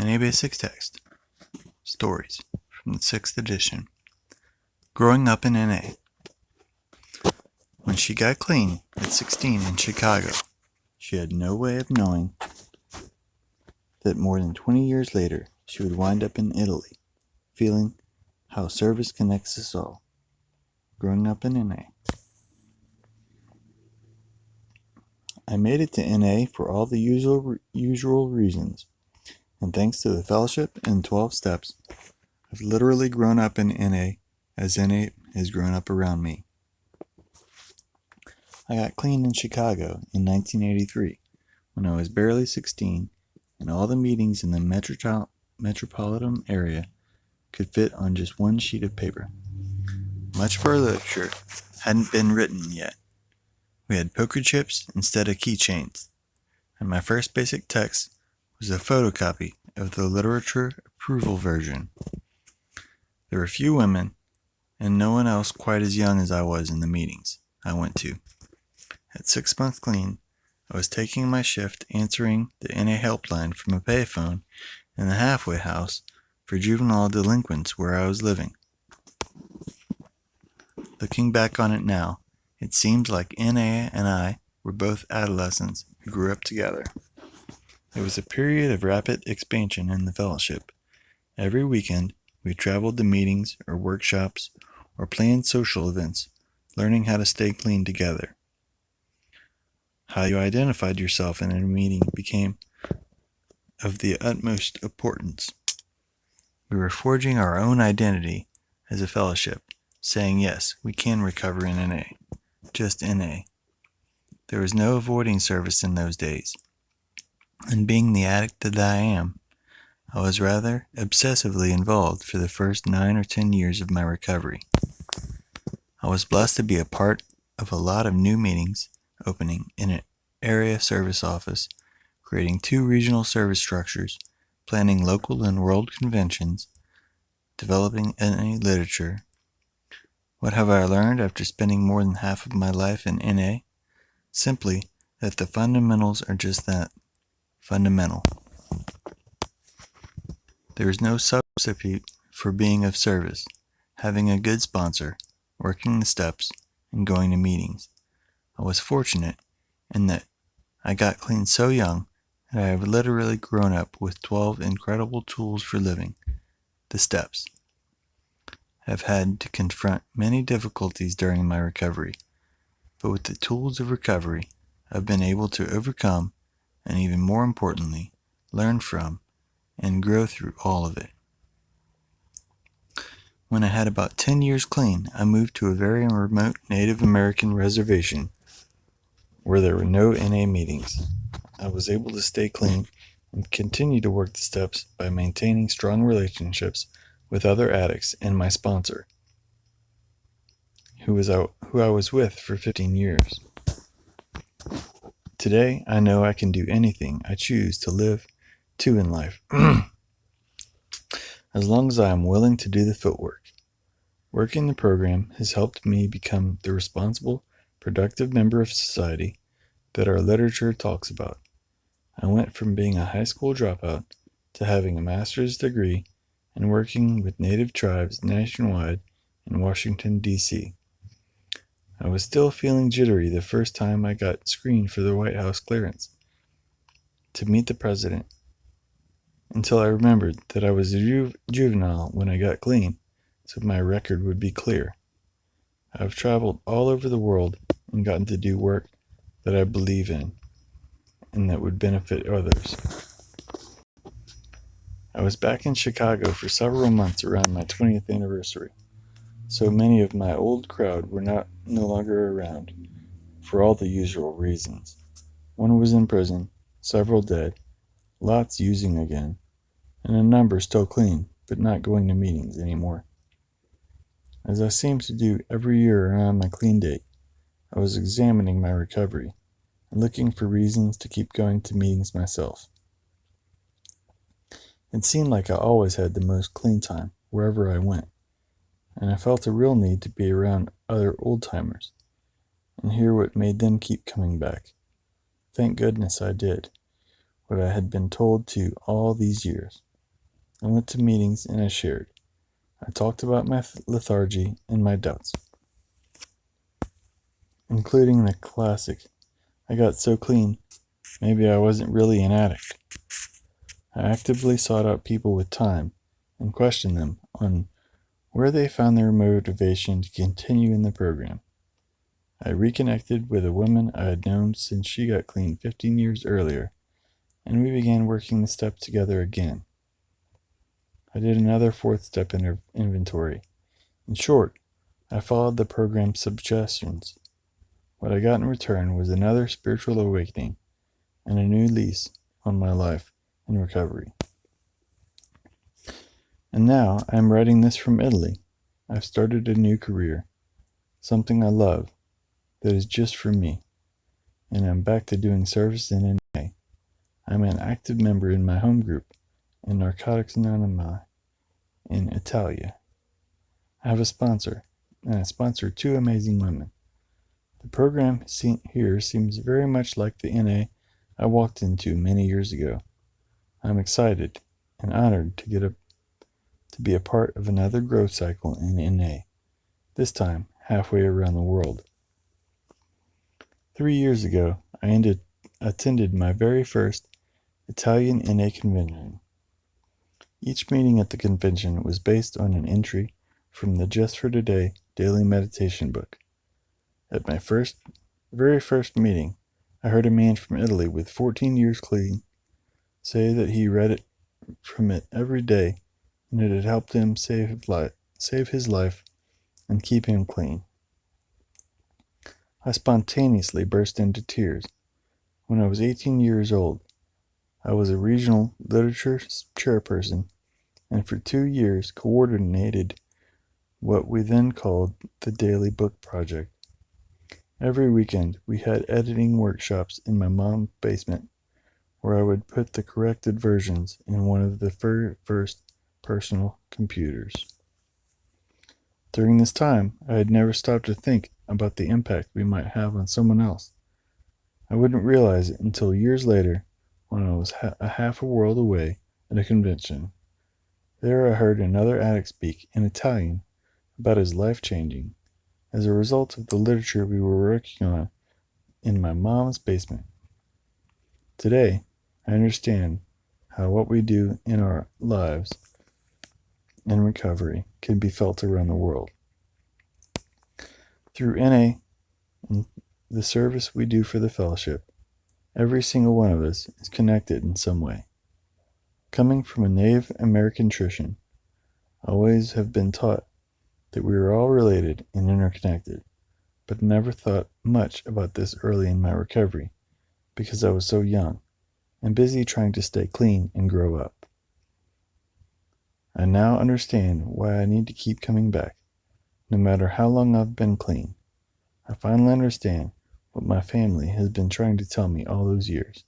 NA Basics Text Stories from the 6th edition. Growing up in NA. When she got clean at 16 in Chicago, she had no way of knowing that more than 20 years later she would wind up in Italy, feeling how service connects us all. Growing up in NA. I made it to NA for all the usual reasons, and thanks to the fellowship and 12 steps, I've literally grown up in NA as NA has grown up around me. I got clean in Chicago in 1983 when I was barely 16, and all the meetings in the metropolitan area could fit on just one sheet of paper. Much of our literature hadn't been written yet. We had poker chips instead of keychains, and my first basic text was a photocopy of the literature approval version. There were few women, and no one else quite as young as I was in the meetings I went to. At 6 months clean, I was taking my shift answering the NA helpline from a payphone in the halfway house for juvenile delinquents where I was living. Looking back on it now, it seems like NA and I were both adolescents who grew up together. It was a period of rapid expansion in the fellowship. Every weekend, we traveled to meetings or workshops or planned social events, learning how to stay clean together. How you identified yourself in a meeting became of the utmost importance. We were forging our own identity as a fellowship, saying yes, we can recover in NA. Just NA. There was no avoiding service in those days. And being the addict that I am, I was rather obsessively involved for the first 9 or 10 years of my recovery. I was blessed to be a part of a lot of new meetings opening in an area service office, creating 2 regional service structures, planning local and world conventions, developing NA literature. What have I learned after spending more than half of my life in NA? Simply that the fundamentals are just that, fundamental. There is no substitute for being of service, having a good sponsor, working the steps, and going to meetings. I was fortunate in that I got clean so young that I have literally grown up with 12 incredible tools for living, the steps. I've had to confront many difficulties during my recovery, but with the tools of recovery, I've been able to overcome and, even more importantly, learn from and grow through all of it. When I had about 10 years clean, I moved to a very remote Native American reservation where there were no NA meetings. I was able to stay clean and continue to work the steps by maintaining strong relationships with other addicts and my sponsor, who I was with for 15 years. Today, I know I can do anything I choose to live to in life, as long as I am willing to do the footwork. Working the program has helped me become the responsible, productive member of society that our literature talks about. I went from being a high school dropout to having a master's degree and working with Native tribes nationwide in Washington, D.C. I was still feeling jittery the first time I got screened for the White House clearance to meet the president, until I remembered that I was a juvenile when I got clean, so my record would be clear. I've traveled all over the world and gotten to do work that I believe in and that would benefit others. I was back in Chicago for several months around my 20th anniversary, so many of my old crowd were no longer around, for all the usual reasons. One was in prison, several dead, lots using again, and a number still clean, but not going to meetings anymore. As I seem to do every year around my clean date, I was examining my recovery and looking for reasons to keep going to meetings myself. It seemed like I always had the most clean time wherever I went, and I felt a real need to be around other old-timers and hear what made them keep coming back. Thank goodness I did what I had been told to all these years. I went to meetings and I shared. I talked about my lethargy and my doubts, including the classic, I got so clean, maybe I wasn't really an addict. I actively sought out people with time and questioned them on where they found their motivation to continue in the program. I reconnected with a woman I had known since she got clean 15 years earlier, and we began working the steps together again. I did another fourth step inventory. In short, I followed the program's suggestions. What I got in return was another spiritual awakening and a new lease on my life in recovery. And now I am writing this from Italy. I've started a new career, something I love, that is just for me, and I'm back to doing service in NA. I'm an active member in my home group in Narcotics Anonymous in Italia. I have a sponsor, and I sponsor two amazing women. The program here seems very much like the NA I walked into many years ago. I'm excited and honored to be a part of another growth cycle in NA, this time halfway around the world. 3 years ago, I attended my very first Italian NA convention. Each meeting at the convention was based on an entry from the Just for Today daily meditation book. At my very first meeting, I heard a man from Italy with 14 years clean say that he read it from it every day and it had helped him save his life and keep him clean. I spontaneously burst into tears. When I was 18 years old, I was a regional literature chairperson and for 2 years coordinated what we then called the Daily Book Project. Every weekend, we had editing workshops in my mom's basement where I would put the corrected versions in one of the first personal computers. During this time, I had never stopped to think about the impact we might have on someone else. I wouldn't realize it until years later when I was half a world away at a convention. There I heard another addict speak in Italian about his life changing as a result of the literature we were working on in my mom's basement. Today, I understand how what we do in our lives in recovery can be felt around the world. Through NA and the service we do for the fellowship, every single one of us is connected in some way. Coming from a Native American tradition, I always have been taught that we are all related and interconnected, but never thought much about this early in my recovery because I was so young and busy trying to stay clean and grow up. I now understand why I need to keep coming back, no matter how long I've been clean. I finally understand what my family has been trying to tell me all those years.